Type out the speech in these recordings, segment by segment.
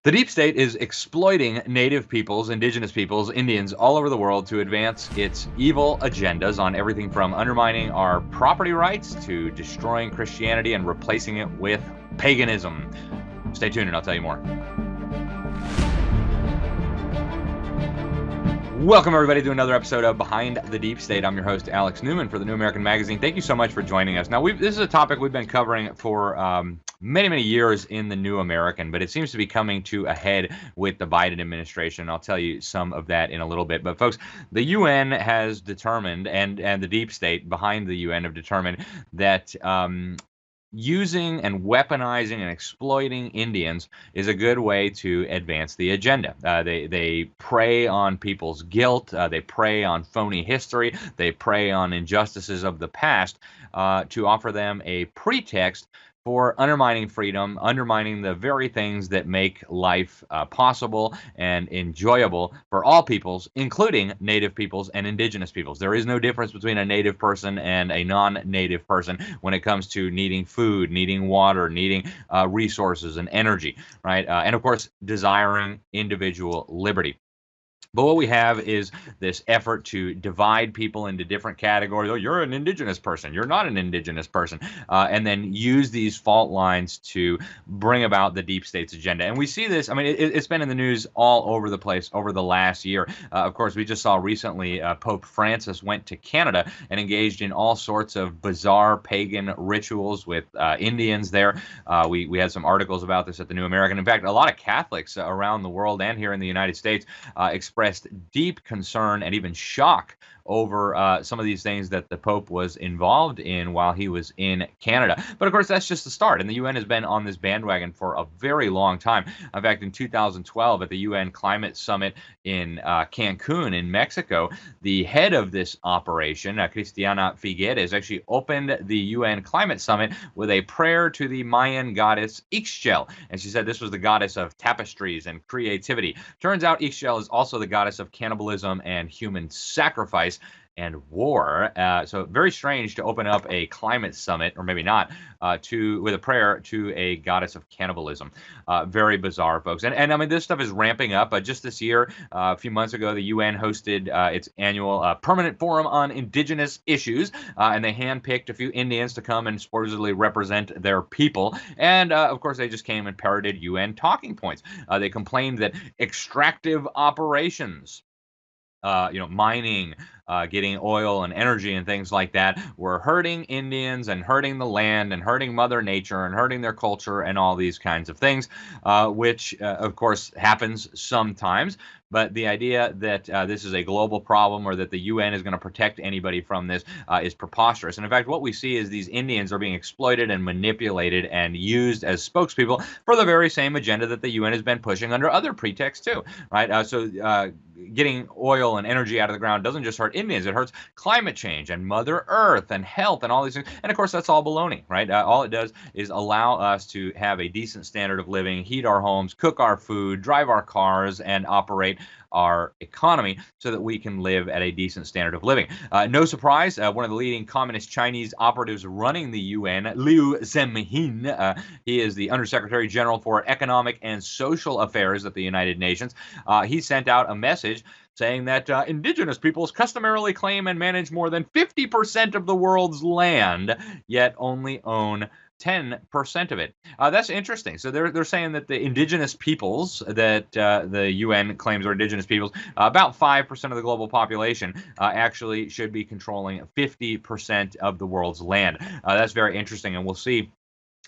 The deep state is exploiting native peoples, indigenous peoples, Indians all over the world to advance its evil agendas on everything from undermining our property rights to destroying Christianity and replacing it with paganism. Stay tuned and I'll tell you more. Welcome, everybody, to another episode of Behind the Deep State. I'm your host, Alex Newman, for the New American Magazine. Thank you so much for joining us. Now, this is a topic we've been covering for many years in the New American, but it seems to be coming to a head with the Biden administration. I'll tell you some of that in a little bit. But, folks, the UN has determined, and the deep state behind the UN have determined that using and weaponizing and exploiting Indians is a good way to advance the agenda. They prey on people's guilt. They prey on phony history. They prey on injustices of the past to offer them a pretext for undermining freedom, undermining the very things that make life possible and enjoyable for all peoples, including native peoples and indigenous peoples. There is no difference between a native person and a non-native person when it comes to needing food, needing water, needing resources and energy, right? And of course, desiring individual liberty. But what we have is this effort to divide people into different categories. Oh, you're an indigenous person. You're not an indigenous person. And then use these fault lines to bring about the deep state's agenda. And we see this. I mean, it's been in the news all over the place over the last year. Of course, we just saw recently Pope Francis went to Canada and engaged in all sorts of bizarre pagan rituals with Indians there. We had some articles about this at the New American. In fact, a lot of Catholics around the world and here in the United States expressed deep concern and even shock over some of these things that the Pope was involved in while he was in Canada. But of course, that's just the start. And the UN has been on this bandwagon for a very long time. In fact, in 2012, at the UN Climate Summit in Cancun in Mexico, the head of this operation, Cristiana Figueres, actually opened the UN Climate Summit with a prayer to the Mayan goddess Ixchel. And she said this was the goddess of tapestries and creativity. Turns out Ixchel is also the goddess of cannibalism and human sacrifice and war. So very strange to open up a climate summit, or maybe not, with a prayer to a goddess of cannibalism. Very bizarre, folks. And I mean, this stuff is ramping up. Just this year, a few months ago, the UN hosted its annual Permanent Forum on Indigenous Issues, and they handpicked a few Indians to come and supposedly represent their people. And of course, they just came and parroted UN talking points. They complained that extractive operations, mining, getting oil and energy and things like that, were hurting Indians and hurting the land and hurting Mother Nature and hurting their culture and all these kinds of things, which, of course, happens sometimes. But the idea that this is a global problem or that the UN is going to protect anybody from this is preposterous. And in fact, what we see is these Indians are being exploited and manipulated and used as spokespeople for the very same agenda that the UN has been pushing under other pretexts too, right? So getting oil and energy out of the ground doesn't just hurt Indians, it hurts climate change and Mother Earth and health and all these things. And of course, that's all baloney, right? All it does is allow us to have a decent standard of living, heat our homes, cook our food, drive our cars, and operate our economy so that we can live at a decent standard of living. No surprise, one of the leading communist Chinese operatives running the UN, Liu Zhenmin, he is the Undersecretary General for Economic and Social Affairs at the United Nations. He sent out a message saying that indigenous peoples customarily claim and manage more than 50% of the world's land, yet only own 10% of it. That's interesting. So they're saying that the indigenous peoples that the UN claims are indigenous peoples, about 5% of the global population, actually should be controlling 50% of the world's land. That's very interesting, and we'll see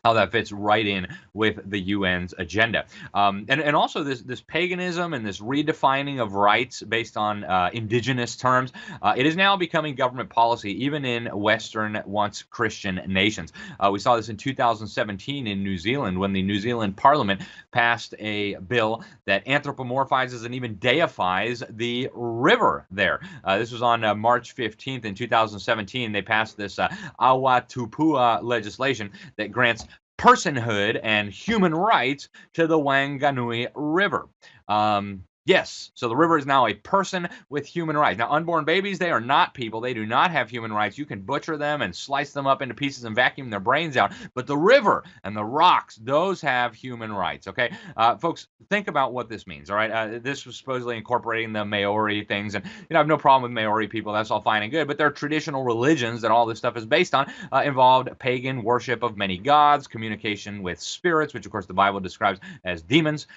how that fits right in with the UN's agenda. And also this paganism and this redefining of rights based on indigenous terms, it is now becoming government policy even in Western, once Christian nations. We saw this in 2017 in New Zealand when the New Zealand Parliament passed a bill that anthropomorphizes and even deifies the river there. This was on March 15th in 2017. They passed this Awatupua legislation that grants personhood and human rights to the Wanganui River. Yes, so the river is now a person with human rights. Now, unborn babies, they are not people. They do not have human rights. You can butcher them and slice them up into pieces and vacuum their brains out. But the river and the rocks, those have human rights, okay? Folks, think about what this means, all right? This was supposedly incorporating the Maori things. And, I have no problem with Maori people. That's all fine and good. But their traditional religions that all this stuff is based on involved pagan worship of many gods, communication with spirits, which, of course, the Bible describes as demons,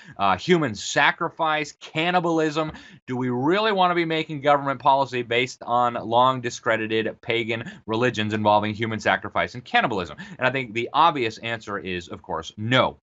human sacrifice, cannibalism. Do we really want to be making government policy based on long discredited pagan religions involving human sacrifice and cannibalism? And I think the obvious answer is, of course, no.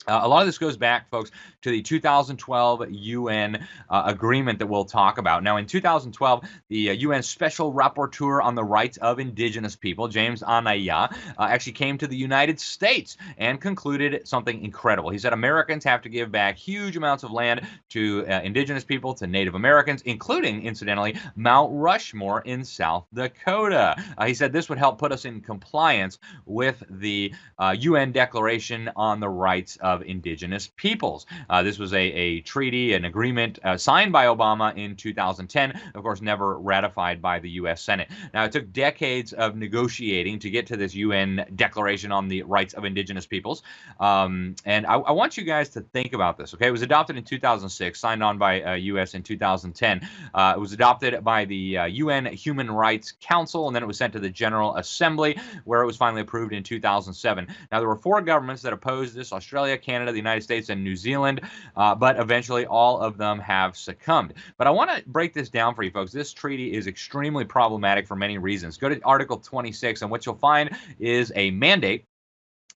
A lot of this goes back, folks, to the 2012 UN agreement that we'll talk about. Now, in 2012, the UN Special Rapporteur on the Rights of Indigenous People, James Anaya, actually came to the United States and concluded something incredible. He said Americans have to give back huge amounts of land to indigenous people, to Native Americans, including, incidentally, Mount Rushmore in South Dakota. He said this would help put us in compliance with the UN Declaration on the Rights of Indigenous Peoples. This was a treaty, an agreement signed by Obama in 2010, of course, never ratified by the U.S. Senate. Now, it took decades of negotiating to get to this UN Declaration on the Rights of Indigenous Peoples. And I want you guys to think about this, okay? It was adopted in 2006, signed on by U.S. in 2010. It was adopted by the UN Human Rights Council, and then it was sent to the General Assembly, where it was finally approved in 2007. Now, there were 4 governments that opposed this: Australia, Canada, the United States, and New Zealand, but eventually all of them have succumbed. But I want to break this down for you, folks. This treaty is extremely problematic for many reasons. Go to Article 26, and what you'll find is a mandate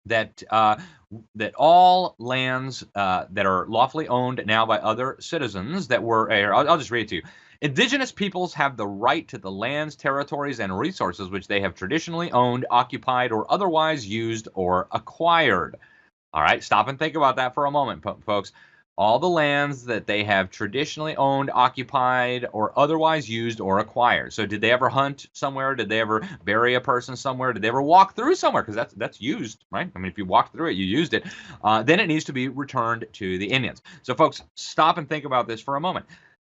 that that all lands that are lawfully owned now by other citizens that were, I'll just read it to you. Indigenous peoples have the right to the lands, territories, and resources which they have traditionally owned, occupied, or otherwise used or acquired. All right, stop and think about that for a moment, folks. All the lands that they have traditionally owned, occupied, or otherwise used or acquired. So did they ever hunt somewhere? Did they ever bury a person somewhere? Did they ever walk through somewhere? Because that's used, right? I mean, if you walked through it, you used it. Then it needs to be returned to the Indians. So folks, stop and think about this for a moment.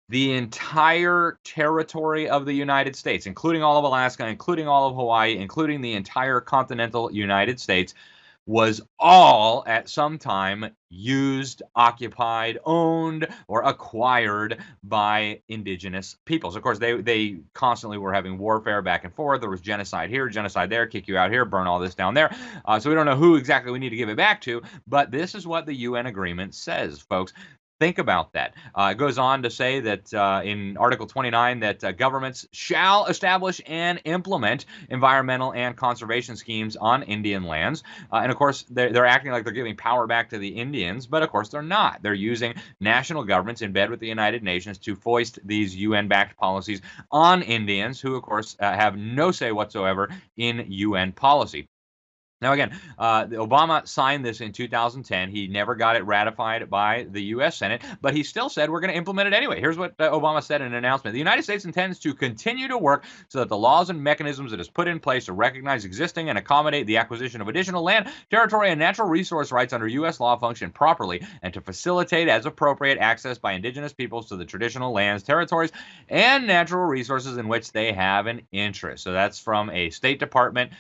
The entire territory of the United States, including all of Alaska, including all of Hawaii, including the entire continental United States, was all at some time used, occupied, owned, or acquired by indigenous peoples. Of course, they constantly were having warfare back and forth. There was genocide here, genocide there, kick you out here, burn all this down there. So we don't know who exactly we need to give it back to, but this is what the UN agreement says, folks. Think about that. It goes on to say that in Article 29 that governments shall establish and implement environmental and conservation schemes on Indian lands. And of course, they're acting like they're giving power back to the Indians, but of course they're not. They're using national governments in bed with the United Nations to foist these UN-backed policies on Indians, who of course have no say whatsoever in UN policy. Now, again, Obama signed this in 2010. He never got it ratified by the U.S. Senate, but he still said we're going to implement it anyway. Here's what Obama said in an announcement. The United States intends to continue to work so that the laws and mechanisms it has put in place to recognize existing and accommodate the acquisition of additional land, territory, and natural resource rights under U.S. law function properly, and to facilitate as appropriate access by indigenous peoples to the traditional lands, territories, and natural resources in which they have an interest. So that's from a State Department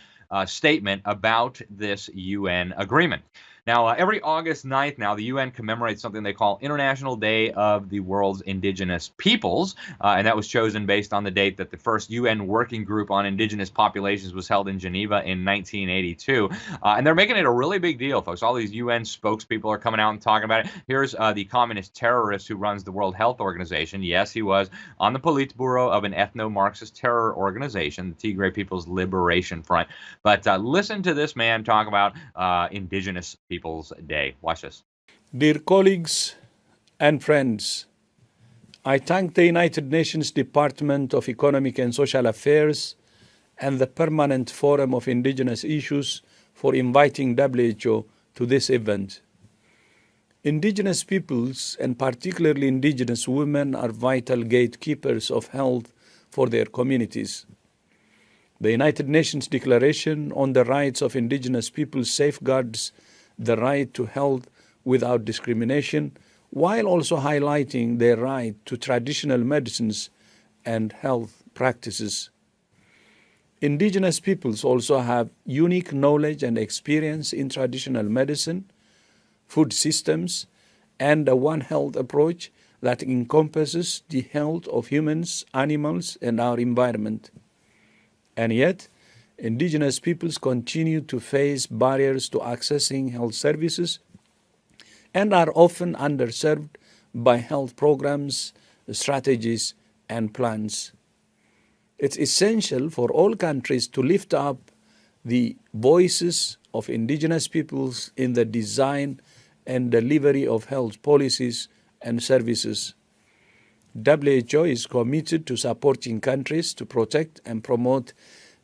statement about this UN agreement. Now, every August 9th now, the UN commemorates something they call International Day of the World's Indigenous Peoples, and that was chosen based on the date that the first UN Working Group on Indigenous Populations was held in Geneva in 1982. And they're making it a really big deal, folks. All these UN spokespeople are coming out and talking about it. Here's the communist terrorist who runs the World Health Organization. Yes, he was on the Politburo of an ethno-Marxist terror organization, the Tigray People's Liberation Front. But listen to this man talk about indigenous People's Day. Watch this. Dear colleagues and friends, I thank the United Nations Department of Economic and Social Affairs and the Permanent Forum of Indigenous Issues for inviting WHO to this event. Indigenous peoples, and particularly indigenous women, are vital gatekeepers of health for their communities. The United Nations Declaration on the Rights of Indigenous Peoples safeguards the right to health without discrimination, while also highlighting their right to traditional medicines and health practices. Indigenous peoples also have unique knowledge and experience in traditional medicine, food systems, and a One Health approach that encompasses the health of humans, animals, and our environment. And yet, indigenous peoples continue to face barriers to accessing health services and are often underserved by health programs, strategies, and plans. It's essential for all countries to lift up the voices of indigenous peoples in the design and delivery of health policies and services. WHO is committed to supporting countries to protect and promote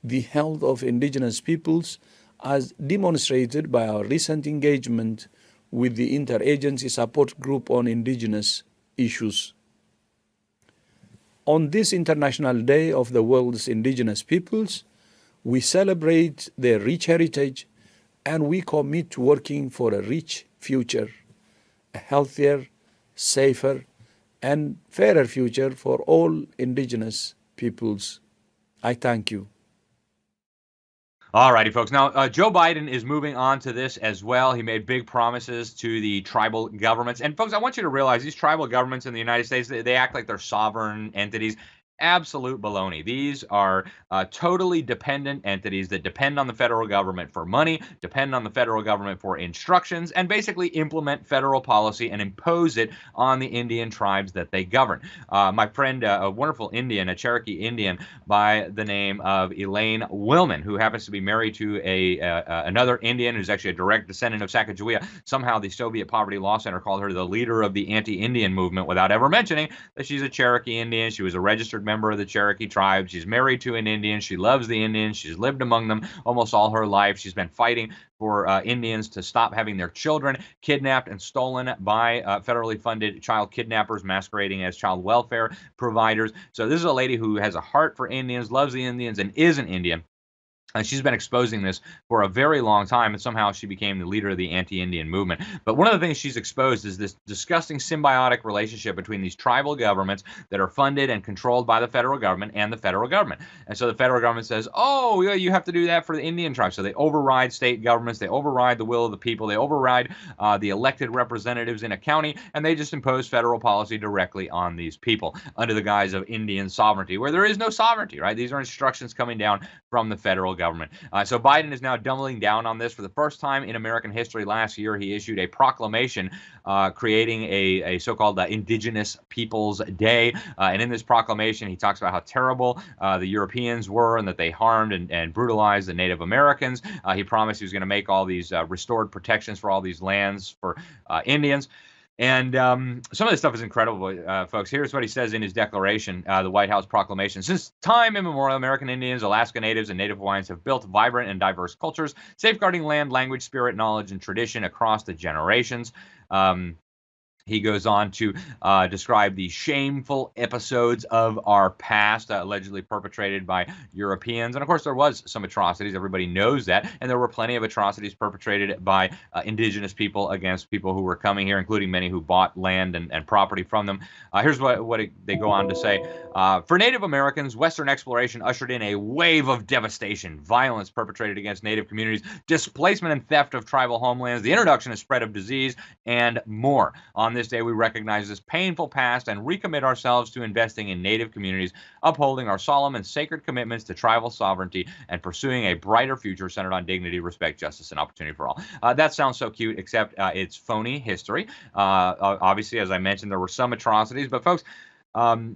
the health of indigenous peoples, as demonstrated by our recent engagement with the Interagency Support Group on Indigenous Issues. On this International Day of the world's indigenous peoples, we celebrate their rich heritage and we commit to working for a rich future, a healthier, safer, and fairer future for all indigenous peoples. I thank you. All righty, folks. Now, Joe Biden is moving on to this as well. He made big promises to the tribal governments. And, folks, I want you to realize these tribal governments in the United States, they act like they're sovereign entities. Absolute baloney. These are totally dependent entities that depend on the federal government for money, depend on the federal government for instructions, and basically implement federal policy and impose it on the Indian tribes that they govern. My friend, a wonderful Indian, a Cherokee Indian by the name of Elaine Willman, who happens to be married to another Indian who's actually a direct descendant of Sacagawea. Somehow the Soviet Poverty Law Center called her the leader of the anti-Indian movement without ever mentioning that she's a Cherokee Indian. She was a registered member of the Cherokee tribe. She's married to an Indian. She loves the Indians. She's lived among them almost all her life. She's been fighting for Indians to stop having their children kidnapped and stolen by federally funded child kidnappers masquerading as child welfare providers. So this is a lady who has a heart for Indians, loves the Indians, and is an Indian. And she's been exposing this for a very long time, and somehow she became the leader of the anti-Indian movement. But one of the things she's exposed is this disgusting symbiotic relationship between these tribal governments that are funded and controlled by the federal government and the federal government. And so the federal government says, oh, yeah, you have to do that for the Indian tribes. So they override state governments, they override the will of the people, they override the elected representatives in a county, and they just impose federal policy directly on these people under the guise of Indian sovereignty, where there is no sovereignty, right? These are instructions coming down from the federal government. So Biden is now doubling down on this. For the first time in American history last year, he issued a proclamation creating a so-called Indigenous Peoples Day. And in this proclamation, he talks about how terrible the Europeans were and that they harmed and brutalized the Native Americans. He promised he was going to make all these restored protections for all these lands for Indians. And some of this stuff is incredible, folks. Here's what he says in his declaration, the White House proclamation. Since time immemorial, American Indians, Alaska Natives, and Native Hawaiians have built vibrant and diverse cultures, safeguarding land, language, spirit, knowledge, and tradition across the generations. He goes on to describe the shameful episodes of our past, allegedly perpetrated by Europeans. And of course, there was some atrocities. Everybody knows that. And there were plenty of atrocities perpetrated by indigenous people against people who were coming here, including many who bought land and property from them. Here's what they go on to say. For Native Americans, Western exploration ushered in a wave of devastation, violence perpetrated against Native communities, displacement and theft of tribal homelands, the introduction and spread of disease, and more. On this day, we recognize this painful past and recommit ourselves to investing in Native communities, upholding our solemn and sacred commitments to tribal sovereignty, and pursuing a brighter future centered on dignity, respect, justice, and opportunity for all. That sounds so cute, except it's phony history. Obviously, as I mentioned, there were some atrocities, but folks,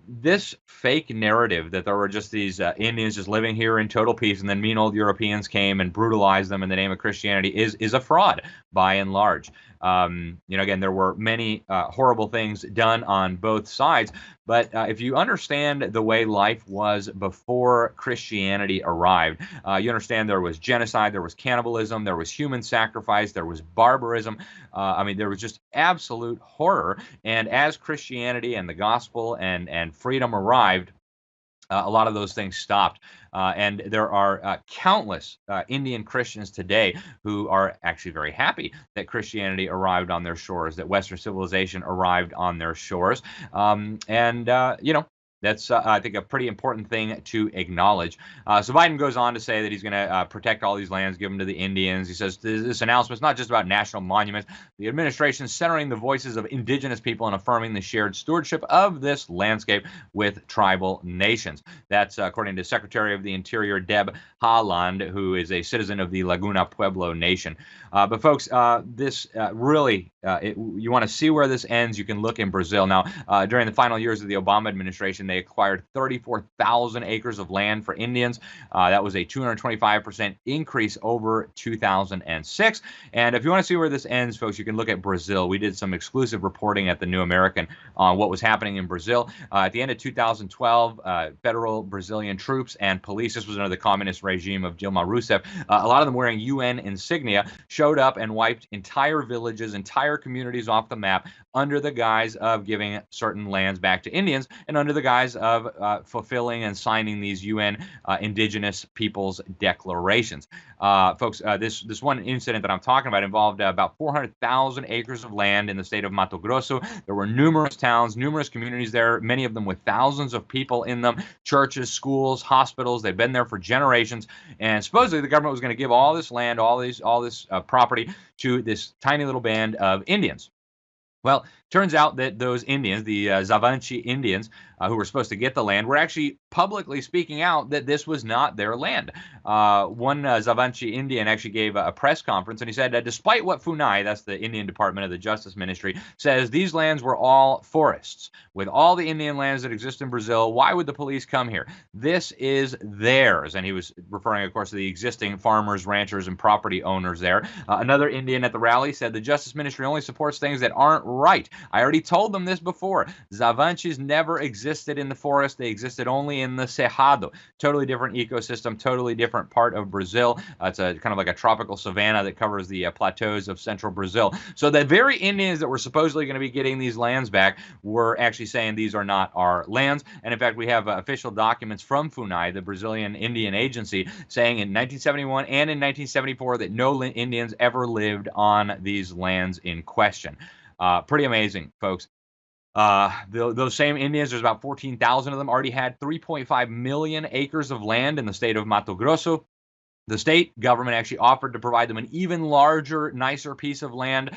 this fake narrative that there were just these Indians just living here in total peace, and then mean old Europeans came and brutalized them in the name of Christianity is a fraud by and large. Again, there were many horrible things done on both sides, but if you understand the way life was before Christianity arrived, you understand there was genocide, there was cannibalism, there was human sacrifice, there was barbarism. There was just absolute horror. And as Christianity and the gospel and freedom arrived, a lot of those things stopped. And there are countless Indian Christians today who are actually very happy that Christianity arrived on their shores, that Western civilization arrived on their shores. You know, that's, I think, a pretty important thing to acknowledge. So Biden goes on to say that he's going to protect all these lands, give them to the Indians. He says this announcement is not just about national monuments. The administration is centering the voices of indigenous people and affirming the shared stewardship of this landscape with tribal nations. That's according to Secretary of the Interior Deb Haaland, who is a citizen of the Laguna Pueblo Nation. But folks, this really, you want to see where this ends, you can look in Brazil. Now, during the final years of the Obama administration, they acquired 34,000 acres of land for Indians. That was a 225% increase over 2006. And if you want to see where this ends, folks, you can look at Brazil. We did some exclusive reporting at the New American on what was happening in Brazil. At the end of 2012, federal Brazilian troops and police, this was under the communist regime of Dilma Rousseff, a lot of them wearing UN insignia, showed up and wiped entire villages, entire communities off the map under the guise of giving certain lands back to Indians and under the guise of fulfilling and signing these UN indigenous peoples declarations. Folks, this one incident that I'm talking about involved about 400,000 acres of land in the state of Mato Grosso. There were numerous towns, numerous communities there, many of them with thousands of people in them, churches, schools, hospitals. They've been there for generations. And supposedly the government was going to give all this land, all this property to this tiny little band of Indians. Well, turns out that those Indians, the Xavante Indians, who were supposed to get the land, were actually publicly speaking out that this was not their land. One Xavante Indian actually gave a press conference, and he said, despite what FUNAI, that's the Indian Department of the Justice Ministry, says these lands were all forests. With all the Indian lands that exist in Brazil, why would the police come here? This is theirs. And he was referring, of course, to the existing farmers, ranchers, and property owners there. Another Indian at the rally said the Justice Ministry only supports things that aren't right. I already told them this before. Xavantes never existed in the forest. They existed only in the Cerrado. Totally different ecosystem, totally different part of Brazil. It's a kind of like a tropical savanna that covers the plateaus of central Brazil. So the very Indians that were supposedly going to be getting these lands back were actually saying these are not our lands. And in fact, we have official documents from FUNAI, the Brazilian Indian Agency, saying in 1971 and in 1974 that no Indians ever lived on these lands in question. Pretty amazing, folks. Those same Indians, there's about 14,000 of them, already had 3.5 million acres of land in the state of Mato Grosso. The state government actually offered to provide them an even larger, nicer piece of land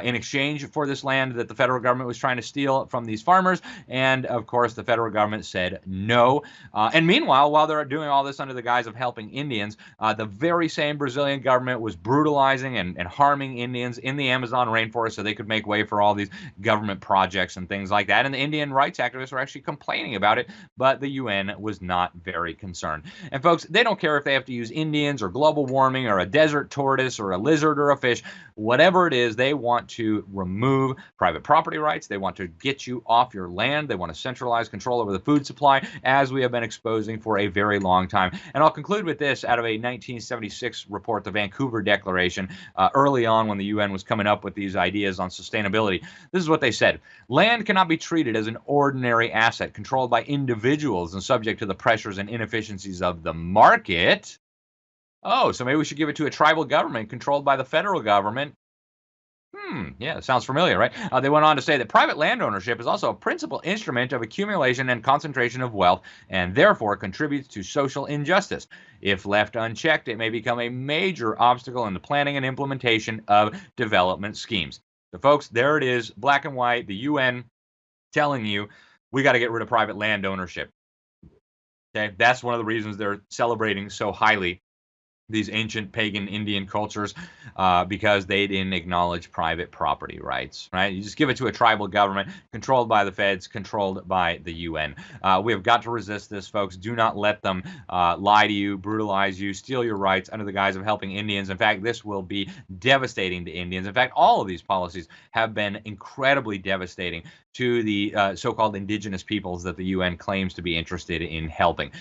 in exchange for this land that the federal government was trying to steal from these farmers. And, of course, the federal government said no. And meanwhile, while they're doing all this under the guise of helping Indians, the very same Brazilian government was brutalizing and harming Indians in the Amazon rainforest so they could make way for all these government projects and things like that. And the Indian rights activists were actually complaining about it, but the UN was not very concerned. And, folks, they don't care if they have to use Indians or global warming or a desert tortoise or a lizard or a fish, whatever it is, they want to remove private property rights. They want to get you off your land. They want to centralize control over the food supply, as we have been exposing for a very long time. And I'll conclude with this out of a 1976 report, the Vancouver Declaration, early on when the UN was coming up with these ideas on sustainability. This is what they said. Land cannot be treated as an ordinary asset controlled by individuals and subject to the pressures and inefficiencies of the market. Oh, so maybe we should give it to a tribal government controlled by the federal government. Yeah, that sounds familiar, right? They went on to say that private land ownership is also a principal instrument of accumulation and concentration of wealth and therefore contributes to social injustice. If left unchecked, it may become a major obstacle in the planning and implementation of development schemes. So, folks, there it is, black and white, the UN telling you we got to get rid of private land ownership. Okay, that's one of the reasons they're celebrating so highly these ancient pagan Indian cultures, because they didn't acknowledge private property rights, right? You just give it to a tribal government controlled by the feds, controlled by the UN. We have got to resist this, folks. Do not let them lie to you, brutalize you, steal your rights under the guise of helping Indians. In fact, this will be devastating to Indians. In fact, all of these policies have been incredibly devastating to the so-called indigenous peoples that the UN claims to be interested in helping.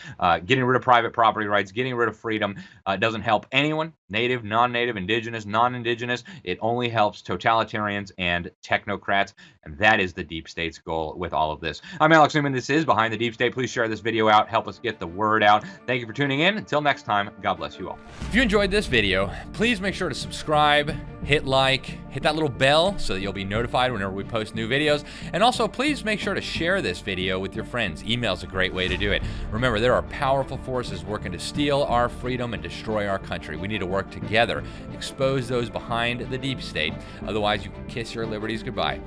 Getting rid of private property rights, getting rid of freedom doesn't doesn't help anyone, native, non-native, indigenous, non-indigenous. It only helps totalitarians and technocrats, and that is the deep state's goal with all of this. I'm Alex Newman. This is Behind the Deep State. Please share this video out. Help us get the word out. Thank you for tuning in. Until next time, God bless you all. If you enjoyed this video, please make sure to subscribe, hit like, hit that little bell so that you'll be notified whenever we post new videos. And also, please make sure to share this video with your friends. Email's a great way to do it. Remember, there are powerful forces working to steal our freedom and destroy our country. We need to work together, expose those behind the deep state. Otherwise, you can kiss your liberties goodbye.